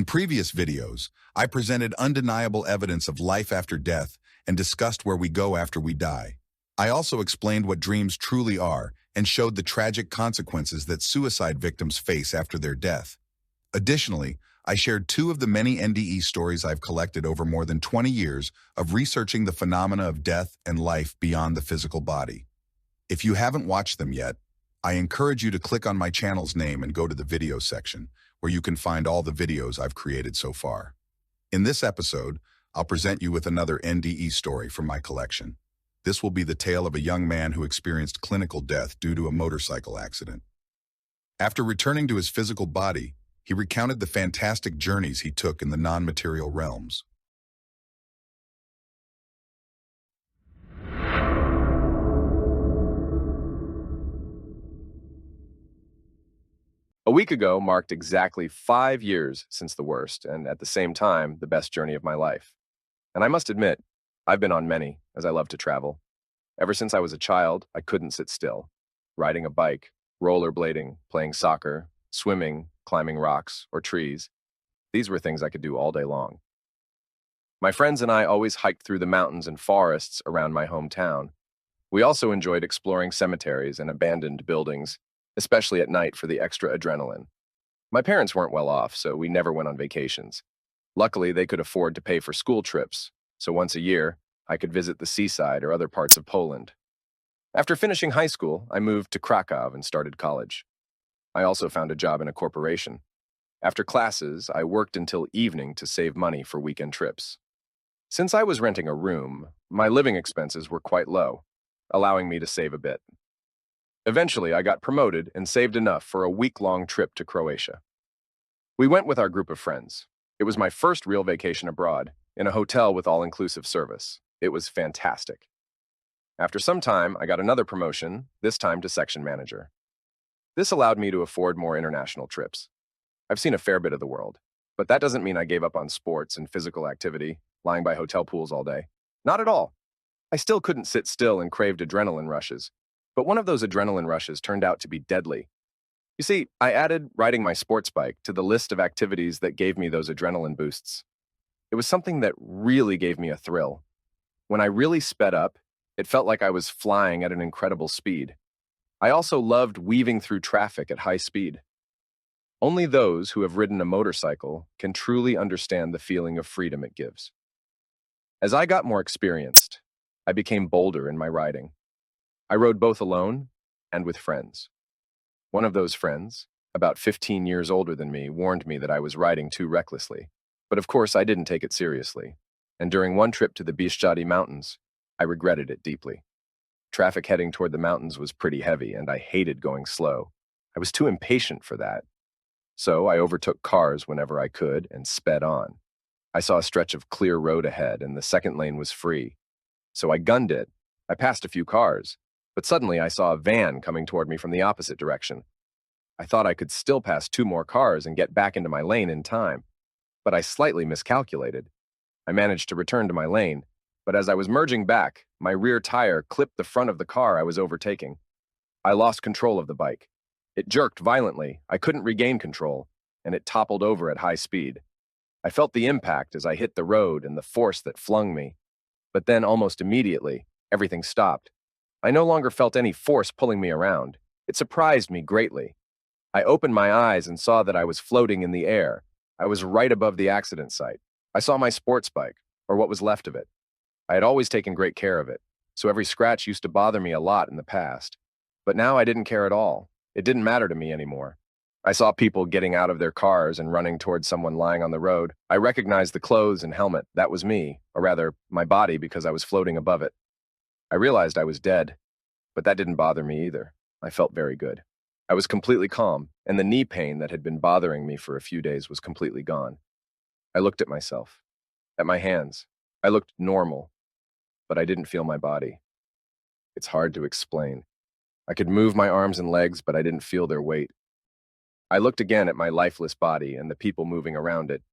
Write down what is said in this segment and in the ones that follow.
In previous videos, I presented undeniable evidence of life after death and discussed where we go after we die. I also explained what dreams truly are and showed the tragic consequences that suicide victims face after their death. Additionally, I shared two of the many NDE stories I've collected over more than 20 years of researching the phenomena of death and life beyond the physical body. If you haven't watched them yet, I encourage you to click on my channel's name and go to the video section, where you can find all the videos I've created so far. In this episode, I'll present you with another NDE story from my collection. This will be the tale of a young man who experienced clinical death due to a motorcycle accident. After returning to his physical body, he recounted the fantastic journeys he took in the non-material realms. A week ago marked exactly 5 years since the worst, and at the same time, the best journey of my life. And I must admit, I've been on many, as I love to travel. Ever since I was a child, I couldn't sit still. Riding a bike, rollerblading, playing soccer, swimming, climbing rocks or trees. These were things I could do all day long. My friends and I always hiked through the mountains and forests around my hometown. We also enjoyed exploring cemeteries and abandoned buildings, especially at night for the extra adrenaline. My parents weren't well off, so we never went on vacations. Luckily, they could afford to pay for school trips, so once a year, I could visit the seaside or other parts of Poland. After finishing high school, I moved to Krakow and started college. I also found a job in a corporation. After classes, I worked until evening to save money for weekend trips. Since I was renting a room, my living expenses were quite low, allowing me to save a bit. Eventually, I got promoted and saved enough for a week-long trip to Croatia. We went with our group of friends. It was my first real vacation abroad, in a hotel with all-inclusive service. It was fantastic. After some time, I got another promotion, this time to section manager. This allowed me to afford more international trips. I've seen a fair bit of the world, but that doesn't mean I gave up on sports and physical activity, lying by hotel pools all day. Not at all. I still couldn't sit still and craved adrenaline rushes. But one of those adrenaline rushes turned out to be deadly. You see, I added riding my sports bike to the list of activities that gave me those adrenaline boosts. It was something that really gave me a thrill. When I really sped up, it felt like I was flying at an incredible speed. I also loved weaving through traffic at high speed. Only those who have ridden a motorcycle can truly understand the feeling of freedom it gives. As I got more experienced, I became bolder in my riding. I rode both alone and with friends. One of those friends, about 15 years older than me, warned me that I was riding too recklessly. But of course, I didn't take it seriously. And during one trip to the Bieszczady Mountains, I regretted it deeply. Traffic heading toward the mountains was pretty heavy, and I hated going slow. I was too impatient for that. So I overtook cars whenever I could and sped on. I saw a stretch of clear road ahead, and the second lane was free. So I gunned it. I passed a few cars. But suddenly I saw a van coming toward me from the opposite direction. I thought I could still pass 2 more cars and get back into my lane in time, but I slightly miscalculated. I managed to return to my lane, but as I was merging back, my rear tire clipped the front of the car I was overtaking. I lost control of the bike. It jerked violently, I couldn't regain control, and it toppled over at high speed. I felt the impact as I hit the road and the force that flung me. But then almost immediately, everything stopped. I no longer felt any force pulling me around. It surprised me greatly. I opened my eyes and saw that I was floating in the air. I was right above the accident site. I saw my sports bike, or what was left of it. I had always taken great care of it, so every scratch used to bother me a lot in the past. But now I didn't care at all. It didn't matter to me anymore. I saw people getting out of their cars and running towards someone lying on the road. I recognized the clothes and helmet. That was me, or rather, my body, because I was floating above it. I realized I was dead, but that didn't bother me either. I felt very good. I was completely calm, and the knee pain that had been bothering me for a few days was completely gone. I looked at myself, at my hands. I looked normal, but I didn't feel my body. It's hard to explain. I could move my arms and legs, but I didn't feel their weight. I looked again at my lifeless body and the people moving around it.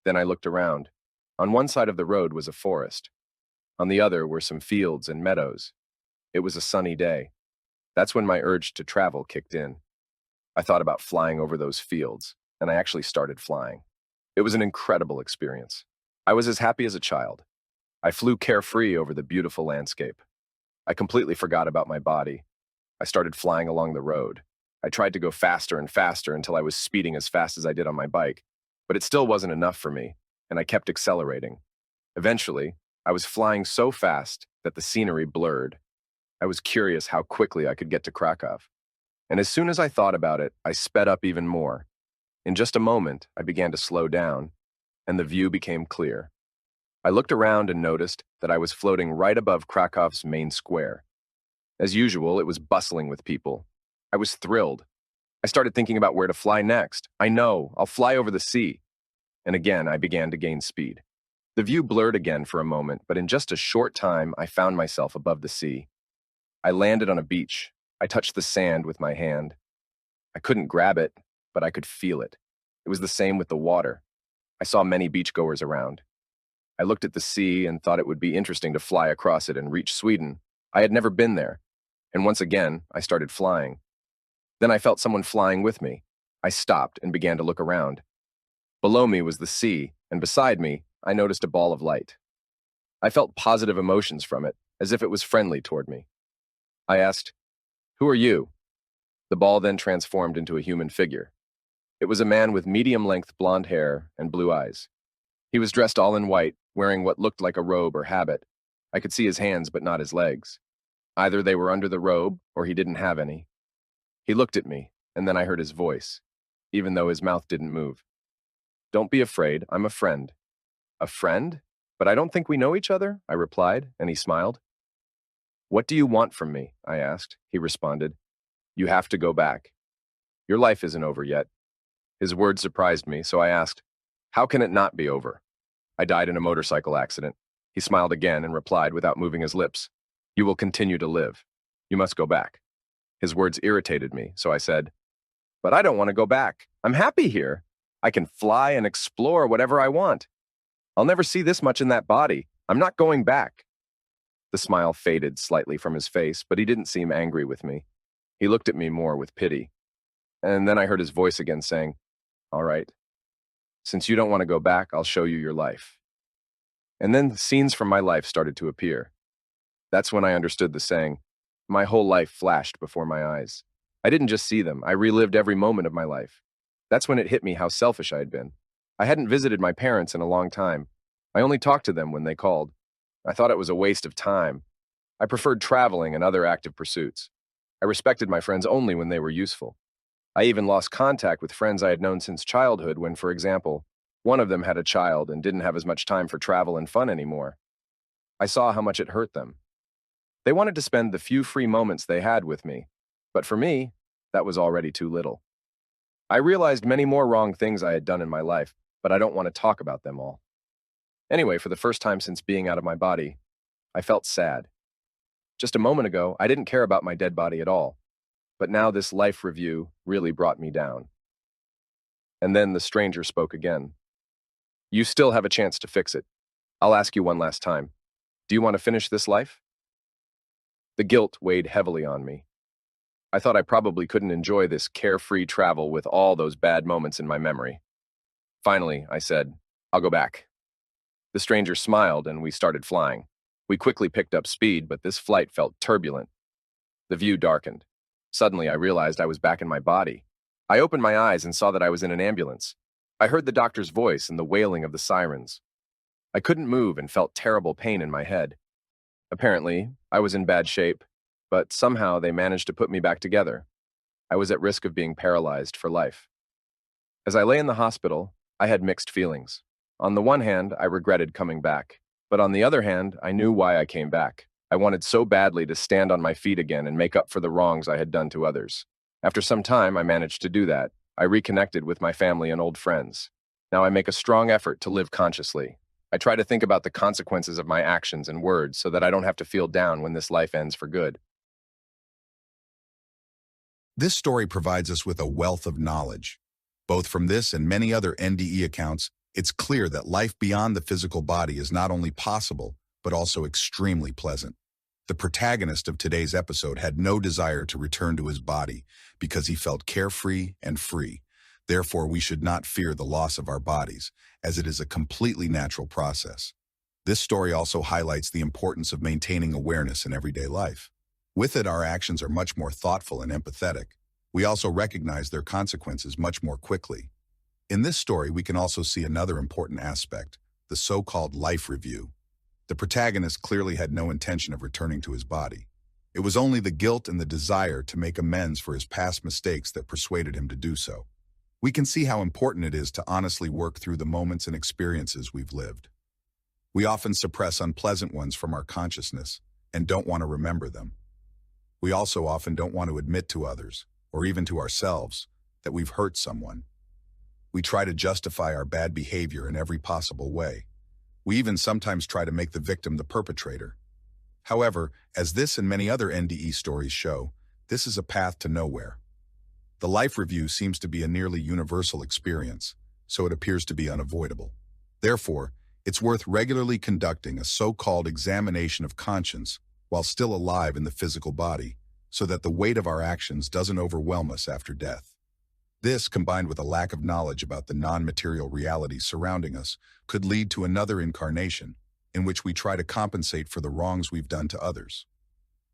Then I looked around. On one side of the road was a forest. On the other were some fields and meadows. It was a sunny day. That's when my urge to travel kicked in. I thought about flying over those fields, and I actually started flying. It was an incredible experience. I was as happy as a child. I flew carefree over the beautiful landscape. I completely forgot about my body. I started flying along the road. I tried to go faster and faster until I was speeding as fast as I did on my bike, but it still wasn't enough for me, and I kept accelerating. Eventually, I was flying so fast that the scenery blurred. I was curious how quickly I could get to Krakow. And as soon as I thought about it, I sped up even more. In just a moment, I began to slow down, and the view became clear. I looked around and noticed that I was floating right above Krakow's main square. As usual, it was bustling with people. I was thrilled. I started thinking about where to fly next. I know, I'll fly over the sea. And again, I began to gain speed. The view blurred again for a moment, but in just a short time, I found myself above the sea. I landed on a beach. I touched the sand with my hand. I couldn't grab it, but I could feel it. It was the same with the water. I saw many beachgoers around. I looked at the sea and thought it would be interesting to fly across it and reach Sweden. I had never been there, and once again, I started flying. Then I felt someone flying with me. I stopped and began to look around. Below me was the sea, and beside me, I noticed a ball of light. I felt positive emotions from it, as if it was friendly toward me. I asked, "Who are you?" The ball then transformed into a human figure. It was a man with medium-length blonde hair and blue eyes. He was dressed all in white, wearing what looked like a robe or habit. I could see his hands, but not his legs. Either they were under the robe, or he didn't have any. He looked at me, and then I heard his voice, even though his mouth didn't move. "Don't be afraid, I'm a friend." "A friend? But I don't think we know each other," I replied, and he smiled. "What do you want from me?" I asked. He responded, "You have to go back. Your life isn't over yet." His words surprised me, so I asked, "How can it not be over?" "I died in a motorcycle accident." He smiled again and replied without moving his lips, "You will continue to live. You must go back." His words irritated me, so I said, "But I don't want to go back. I'm happy here. I can fly and explore whatever I want. I'll never see this much in that body. I'm not going back." The smile faded slightly from his face, but he didn't seem angry with me. He looked at me more with pity. And then I heard his voice again saying, "All right. Since you don't want to go back, I'll show you your life." And then scenes from my life started to appear. That's when I understood the saying, my whole life flashed before my eyes. I didn't just see them, I relived every moment of my life. That's when it hit me how selfish I had been. I hadn't visited my parents in a long time. I only talked to them when they called. I thought it was a waste of time. I preferred traveling and other active pursuits. I respected my friends only when they were useful. I even lost contact with friends I had known since childhood when, for example, one of them had a child and didn't have as much time for travel and fun anymore. I saw how much it hurt them. They wanted to spend the few free moments they had with me, but for me, that was already too little. I realized many more wrong things I had done in my life, but I don't want to talk about them all. Anyway, for the first time since being out of my body, I felt sad. Just a moment ago, I didn't care about my dead body at all, but now this life review really brought me down. And then the stranger spoke again. "You still have a chance to fix it. I'll ask you one last time. Do you want to finish this life?" The guilt weighed heavily on me. I thought I probably couldn't enjoy this carefree travel with all those bad moments in my memory. Finally, I said, "I'll go back." The stranger smiled and we started flying. We quickly picked up speed, but this flight felt turbulent. The view darkened. Suddenly, I realized I was back in my body. I opened my eyes and saw that I was in an ambulance. I heard the doctor's voice and the wailing of the sirens. I couldn't move and felt terrible pain in my head. Apparently, I was in bad shape, but somehow they managed to put me back together. I was at risk of being paralyzed for life. As I lay in the hospital, I had mixed feelings. On the one hand, I regretted coming back, but on the other hand, I knew why I came back. I wanted so badly to stand on my feet again and make up for the wrongs I had done to others. After some time, I managed to do that. I reconnected with my family and old friends. Now I make a strong effort to live consciously. I try to think about the consequences of my actions and words so that I don't have to feel down when this life ends for good. This story provides us with a wealth of knowledge. Both from this and many other NDE accounts, it's clear that life beyond the physical body is not only possible, but also extremely pleasant. The protagonist of today's episode had no desire to return to his body because he felt carefree and free. Therefore, we should not fear the loss of our bodies, as it is a completely natural process. This story also highlights the importance of maintaining awareness in everyday life. With it, our actions are much more thoughtful and empathetic. We also recognize their consequences much more quickly. In this story, we can also see another important aspect, the so-called life review. The protagonist clearly had no intention of returning to his body. It was only the guilt and the desire to make amends for his past mistakes that persuaded him to do so. We can see how important it is to honestly work through the moments and experiences we've lived. We often suppress unpleasant ones from our consciousness and don't want to remember them. We also often don't want to admit to others, or even to ourselves, that we've hurt someone. We try to justify our bad behavior in every possible way. We even sometimes try to make the victim the perpetrator. However, as this and many other NDE stories show, this is a path to nowhere. The life review seems to be a nearly universal experience, so it appears to be unavoidable. Therefore, it's worth regularly conducting a so-called examination of conscience while still alive in the physical body, so that the weight of our actions doesn't overwhelm us after death. This, combined with a lack of knowledge about the non-material realities surrounding us, could lead to another incarnation, in which we try to compensate for the wrongs we've done to others.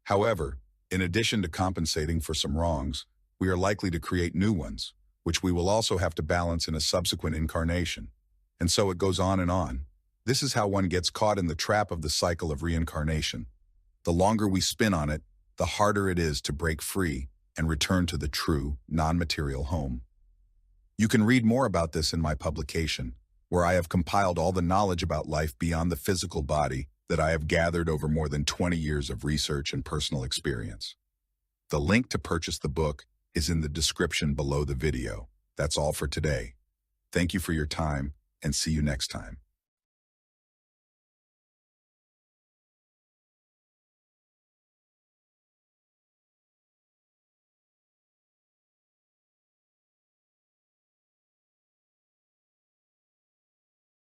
However, in addition to compensating for some wrongs, we are likely to create new ones, which we will also have to balance in a subsequent incarnation. And so it goes on and on. This is how one gets caught in the trap of the cycle of reincarnation. The longer we spin on it, the harder it is to break free and return to the true, non-material home. You can read more about this in my publication, where I have compiled all the knowledge about life beyond the physical body that I have gathered over more than 20 years of research and personal experience. The link to purchase the book is in the description below the video. That's all for today. Thank you for your time, and see you next time.